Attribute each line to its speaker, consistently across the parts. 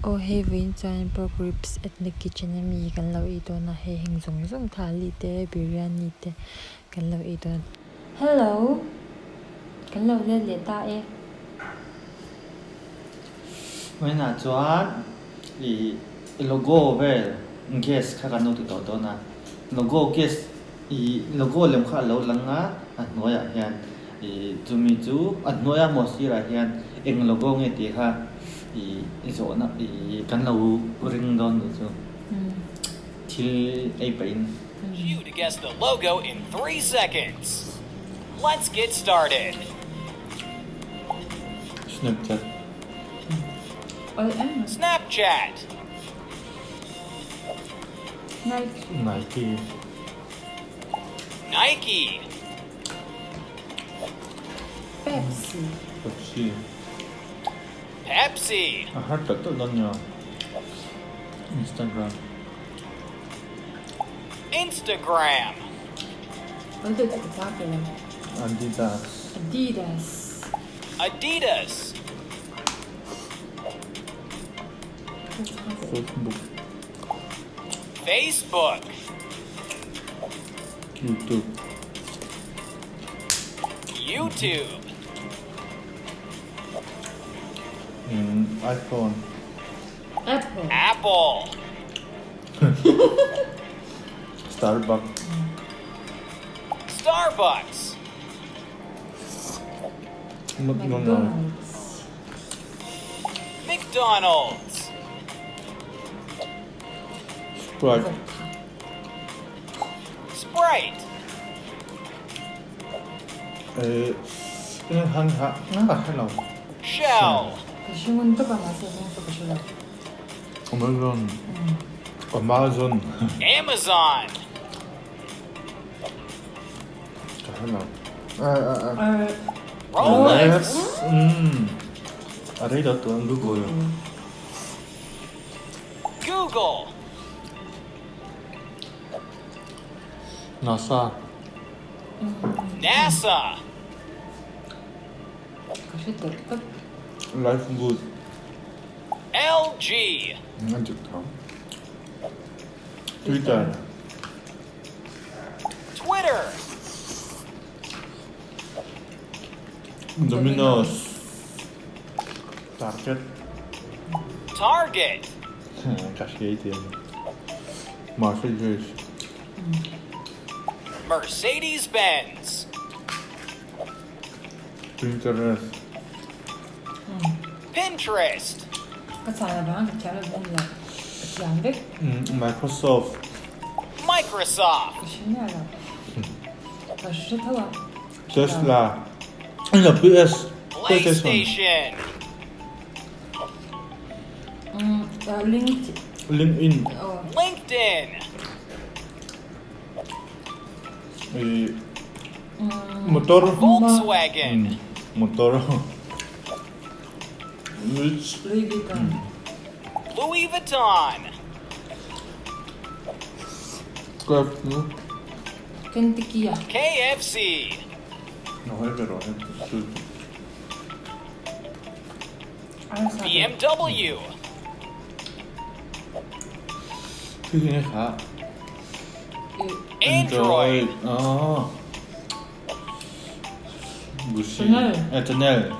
Speaker 1: Oh hey Vin chan pork ribs ethnic kitchen mi kan lo I to na he hing zong thali te biryani te kan lo I to hello kan lo le ta e
Speaker 2: Mới là chọn ý logo về guess khá gần tu đó na logo guess ý logo lem khá lâu lăng á nói à hiền ý chúng mình chú nói à một xí là hiền em logo nghe tiếng ha ý chỗ na ý căn lâu ring đón được chú til ai bên
Speaker 3: You to guess the logo in 3 seconds. Let's get started.
Speaker 2: Snapchat
Speaker 3: Snapchat.
Speaker 2: Nike
Speaker 3: Nike.
Speaker 1: Pepsi
Speaker 3: Pepsi.
Speaker 2: hát tất tất nhờ Instagram
Speaker 3: Instagram.
Speaker 1: 어디 다 그래
Speaker 2: Adidas
Speaker 3: Adidas.
Speaker 2: Facebook
Speaker 3: Facebook.
Speaker 2: YouTube
Speaker 3: YouTube.
Speaker 2: iPhone
Speaker 1: Apple
Speaker 3: Apple.
Speaker 2: Starbucks
Speaker 3: Starbucks.
Speaker 1: McDonald's
Speaker 3: McDonald's.
Speaker 2: Sprite
Speaker 3: Sprite.
Speaker 2: cái hàng hay là
Speaker 3: Shell.
Speaker 1: 그중은 또 가마서 해서 보실래
Speaker 2: Amazon
Speaker 3: Amazon. Rolex.
Speaker 2: ở đây đó tụi anh Google
Speaker 3: Google.
Speaker 2: NASA
Speaker 3: NASA.
Speaker 1: 가시도 또
Speaker 2: Life Good
Speaker 3: LG.
Speaker 2: anh chụp thẳng Twitter
Speaker 3: Twitter.
Speaker 2: Domino's Target
Speaker 3: Target.
Speaker 2: cashier tiền Mercedes
Speaker 3: Mercedes-Benz.
Speaker 2: Pinterest
Speaker 3: Pinterest.
Speaker 1: 같이 알아봐 같이 알아본다 같이 안 돼?
Speaker 2: Microsoft
Speaker 3: Microsoft.
Speaker 1: 신이 알아 가시 타와
Speaker 2: Tesla anh là PS
Speaker 3: PlayStation.
Speaker 2: LinkedIn
Speaker 3: LinkedIn.
Speaker 2: motor
Speaker 3: Volkswagen.
Speaker 2: motor Rich
Speaker 3: Louis Vuitton.
Speaker 2: Craft nữa
Speaker 1: 켄티키야
Speaker 3: KFC.
Speaker 2: nói về rồi
Speaker 1: 알았어
Speaker 3: BMW.
Speaker 2: cái gì hả
Speaker 3: Android.
Speaker 2: Gucci
Speaker 1: Chanel.
Speaker 2: Chanel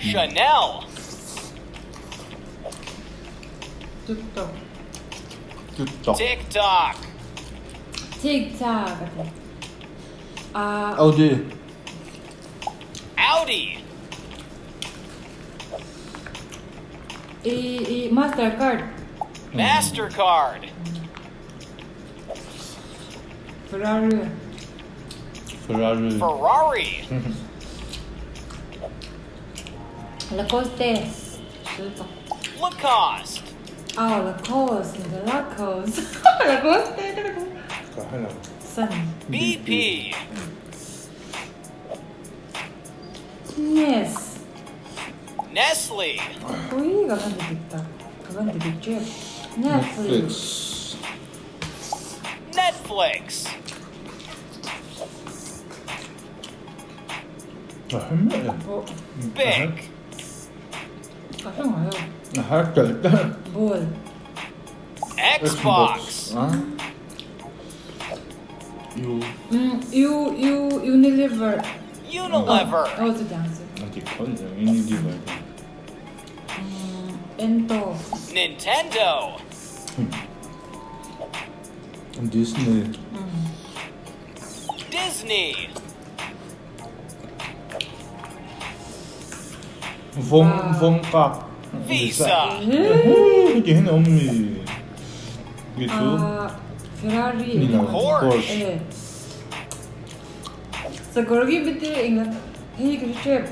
Speaker 3: Chanel.
Speaker 1: 뚝뚝
Speaker 2: TikTok
Speaker 3: TikTok.
Speaker 1: 틱탁 같아 아
Speaker 2: Audi
Speaker 3: Audi.
Speaker 1: 이 마스터카드
Speaker 3: MasterCard.
Speaker 1: 페라리
Speaker 2: Ferrari
Speaker 3: Ferrari.
Speaker 1: 라코스테
Speaker 3: Lacoste.
Speaker 1: 아 라코스테 라코스테 그리고
Speaker 2: có hay là
Speaker 1: 산
Speaker 3: BP.
Speaker 1: 예스
Speaker 3: Nestle.
Speaker 1: 거기가 간데 있다 그건 되겠지 넷플릭스
Speaker 3: Netflix.
Speaker 2: Rồi hết mẹ.
Speaker 1: 어
Speaker 3: Big.
Speaker 1: 가정 와요
Speaker 2: Hartel.
Speaker 1: Ball.
Speaker 3: Xbox.
Speaker 2: You.
Speaker 1: Unilever.
Speaker 3: Unilever.
Speaker 1: Oh, the dancer.
Speaker 2: 어디 걸려? Unilever.
Speaker 1: Ento.
Speaker 3: Nintendo.
Speaker 2: Disney.
Speaker 3: Disney.
Speaker 2: Vom각.
Speaker 3: Visa.
Speaker 2: 이게 해는 없니? 이게
Speaker 1: Ferrari.
Speaker 3: Porsche.
Speaker 1: Eh. Sa gorgi bitti ingat. Hey, good trip.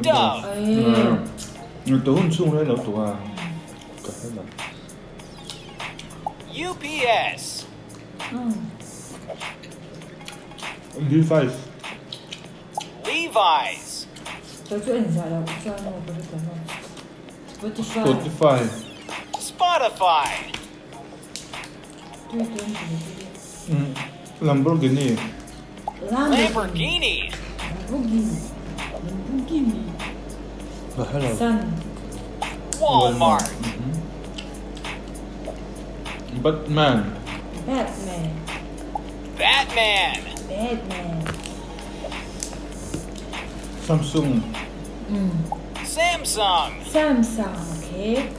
Speaker 3: Dove.
Speaker 1: Eh.
Speaker 2: 또 혼충을 해라 또가. 해라.
Speaker 3: UPS.
Speaker 2: Levi's.
Speaker 3: Levi's.
Speaker 1: Tôi chưa hình ra đâu, cho nó có được không? Spotify.
Speaker 2: Spotify.
Speaker 3: Spotify.
Speaker 1: Tôi tên gì?
Speaker 2: Lamborghini.
Speaker 3: Lamborghini.
Speaker 1: Lamborghini.
Speaker 2: hello.
Speaker 1: Sun.
Speaker 3: Walmart.
Speaker 2: Batman.
Speaker 1: Batman.
Speaker 3: Batman.
Speaker 1: Batman.
Speaker 2: Samsung.
Speaker 3: Samsung.
Speaker 1: Samsung. Okay.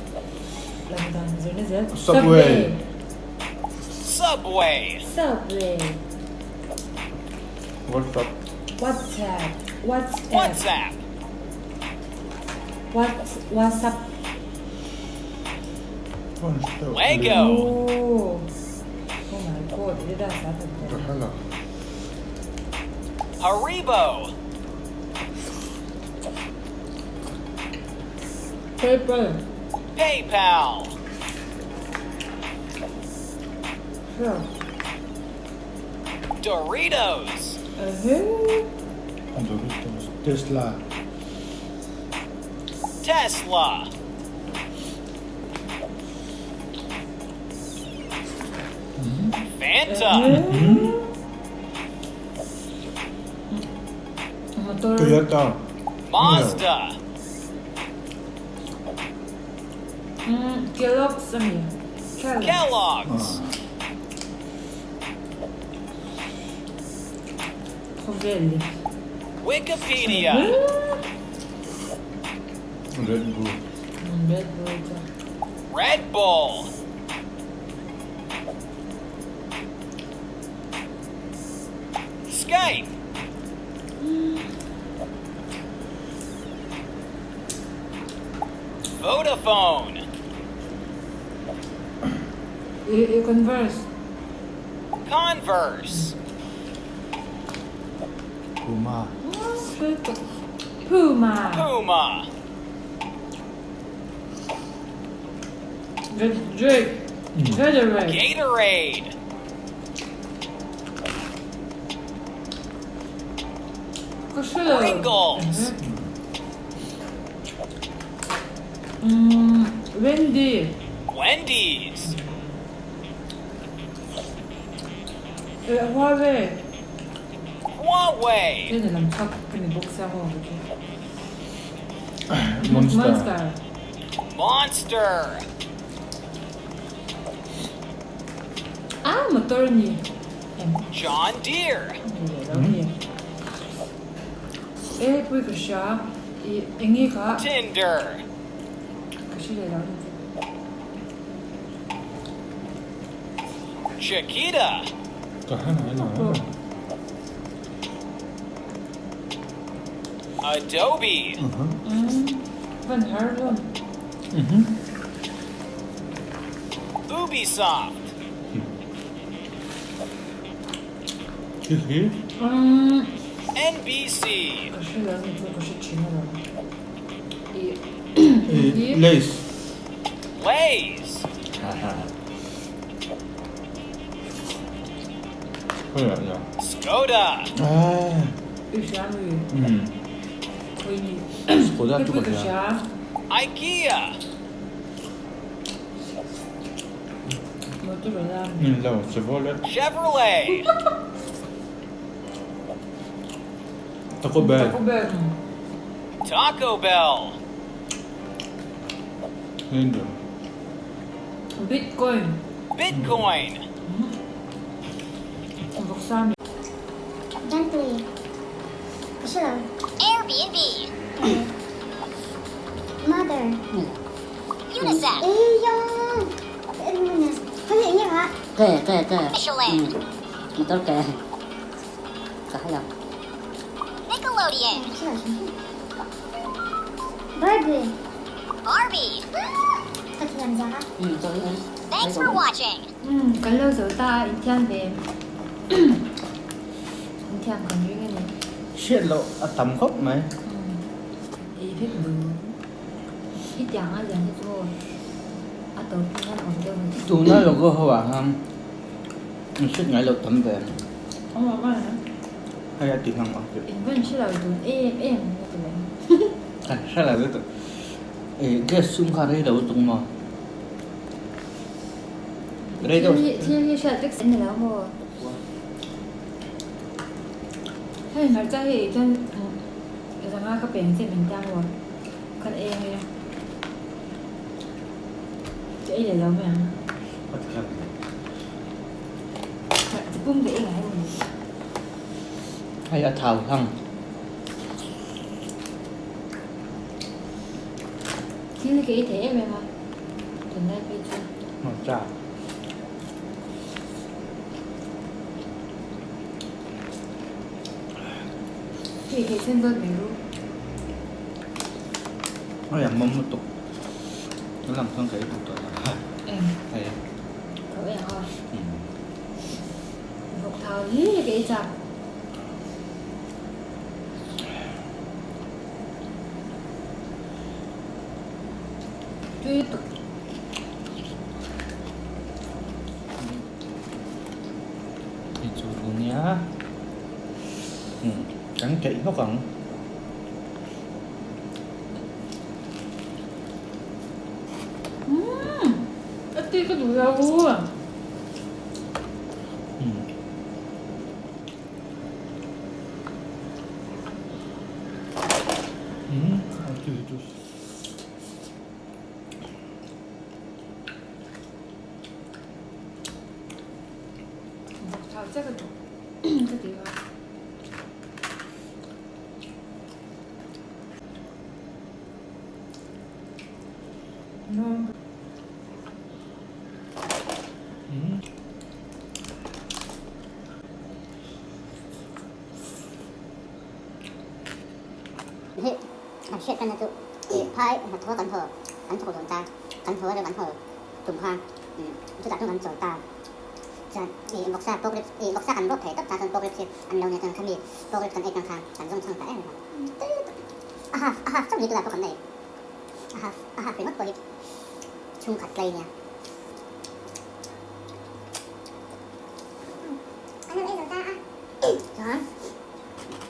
Speaker 1: London. Is it?
Speaker 2: Subway.
Speaker 3: Subway.
Speaker 1: Subway.
Speaker 2: What's up?
Speaker 1: WhatsApp. WhatsApp.
Speaker 3: WhatsApp.
Speaker 1: WhatsApp.
Speaker 3: Lego.
Speaker 1: Oh. Oh my god. It does happen.
Speaker 2: hello.
Speaker 3: Haribo.
Speaker 1: Paper.
Speaker 3: PayPal.
Speaker 1: Sure.
Speaker 3: Doritos.
Speaker 2: Doritos. Tesla.
Speaker 3: Tesla. Fanta.
Speaker 1: Motor.
Speaker 2: Toyota.
Speaker 3: Mazda.
Speaker 1: Kellogg's. Kellogg's.
Speaker 3: Kellogg's.
Speaker 1: Covelli.
Speaker 3: Wikipedia.
Speaker 2: Red Bull.
Speaker 1: Red Bull.
Speaker 3: Red Bull. Skype. Vodafone.
Speaker 1: Converse.
Speaker 3: Converse.
Speaker 2: Puma.
Speaker 1: Puma.
Speaker 3: Puma.
Speaker 1: Drake. Gatorade.
Speaker 3: Gatorade. Pringles.
Speaker 1: Wendy.
Speaker 3: Wendy's.
Speaker 1: Huawei.
Speaker 3: Huawei.
Speaker 1: 얘는 남자 근데 목사고
Speaker 2: Monster.
Speaker 3: Monster.
Speaker 1: 아, 모tor니.
Speaker 3: John Deere.
Speaker 1: 보이고 샤. 이 앵이가
Speaker 3: Tinder.
Speaker 1: 그시래 나오는데.
Speaker 3: Chiquita.
Speaker 2: 하나.
Speaker 3: Adobe.
Speaker 1: Van Harlem.
Speaker 3: Ubisoft.
Speaker 2: 키스.
Speaker 3: NBC.
Speaker 1: 그시래 나오는데 그시 지나라.
Speaker 2: 레이스.
Speaker 3: Lay's.
Speaker 2: 그래 아니야.
Speaker 3: Skoda.
Speaker 1: 이샤무. 보이니.
Speaker 2: 보다
Speaker 1: 보이고
Speaker 2: 뚜껑이야.
Speaker 1: 샤.
Speaker 3: IKEA.
Speaker 1: 모토로라.
Speaker 2: 나 쉐볼레.
Speaker 3: Chevrolet.
Speaker 2: 타코벨.
Speaker 1: 타코벨.
Speaker 3: Taco Bell.
Speaker 2: Nên được.
Speaker 1: Bitcoin.
Speaker 3: Bitcoin.
Speaker 1: Một sao
Speaker 4: Gently. Sure.
Speaker 3: Airbnb.
Speaker 4: Mother.
Speaker 3: UNICEF.
Speaker 4: 뭐냐? 선생님 봐.
Speaker 5: kệ
Speaker 3: Michelin.
Speaker 5: một tao kệ cả hai lần
Speaker 3: Nickelodeon.
Speaker 4: Barbie.
Speaker 3: Barbie.
Speaker 4: 같은 남자가?
Speaker 5: tôi
Speaker 3: Thanks for watching.
Speaker 1: Cần lâu rồi ta in thiên về in thiên còn những cái này
Speaker 2: Shit lộ tầm khóc mày.
Speaker 1: ý biết bự ít chẳng ai dành cho tôi à tôi cũng ăn ổn đâu
Speaker 2: Tụi nó logo hoa không? Shit ngại lộ tầm về.
Speaker 1: không có gì nữa
Speaker 2: Hay là tiền hàng bằng việc.
Speaker 1: in vẫn chỉ là đồ em như thế này
Speaker 2: Sao là cái tụi. Cái sung khá đây đâu tung mà. Đây đâu.
Speaker 1: thiên sẽ tích sinh là mua hay nói cho thì chân rằng ai có biển thì mình đang rồi con em đi dễ để đâu mà bung dễ ngày mình
Speaker 2: Hay là thảo thằng.
Speaker 1: thiên cái thế em mà tuần này bây giờ
Speaker 2: Nó chả.
Speaker 1: thì thế xem vân mình luôn
Speaker 2: Nó là mông một tục. Nó làm thân thể tụi tụi.
Speaker 1: em
Speaker 2: Hay.
Speaker 1: có em thôi một thao lý cái chặt tuy tục
Speaker 2: Thì chú luôn nhá. Cắn kỹ nó còn.
Speaker 1: ít tí có đủ đâu
Speaker 2: Chú.
Speaker 1: một thao chắc là đủ cái gì vậy ngon
Speaker 5: thế làm chuyện cái này tụ phải là thua cắn thở rồi ta cắn thở rồi cắn thở tùng khoan chúng ta không cắn rồi taจะมีบอกซาโปรเกรสบอกซากันบอกแผลตับตาจนโปรเกรสอันเราเนี่ยจนขมีโปรเกรสกันเองกลางทางฉันต้องช่างแต่เลยต้องมีตัวตัวกันไหนเป็นวัตถุดิบชุ่มขัดใจเนี่ย
Speaker 4: anh em rồi ta à?
Speaker 5: đó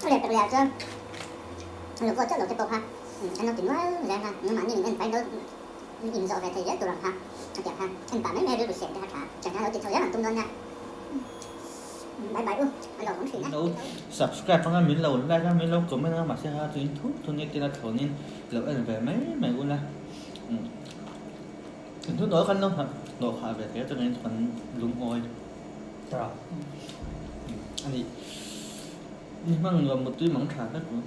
Speaker 5: nó đẹp đẹp chứ lục vô chất lục cho bột ha anh nó tính quá rẻ ha nhưng mà nhìn anh phải đâu nhìn rõ về thì rất tụi ha đẹp ha anh bảo mấy mẹ đưa được xem cho hả chẳng hạn ở trên thời gian làm tung lên nha bye bye anh rồi không xỉn
Speaker 2: Đâu subscribe cho mình lâu like cho mình lâu của mình mà sẽ ha tuyến thuốc thôi nên là thổ nên lâu anh về mấy mày luôn là thuốc nổi khăn luôn hả nổi khỏi về thế cho nên phần lúng ngồi rồi anh đi nhưng mà người một túi mỏng thả hết rồi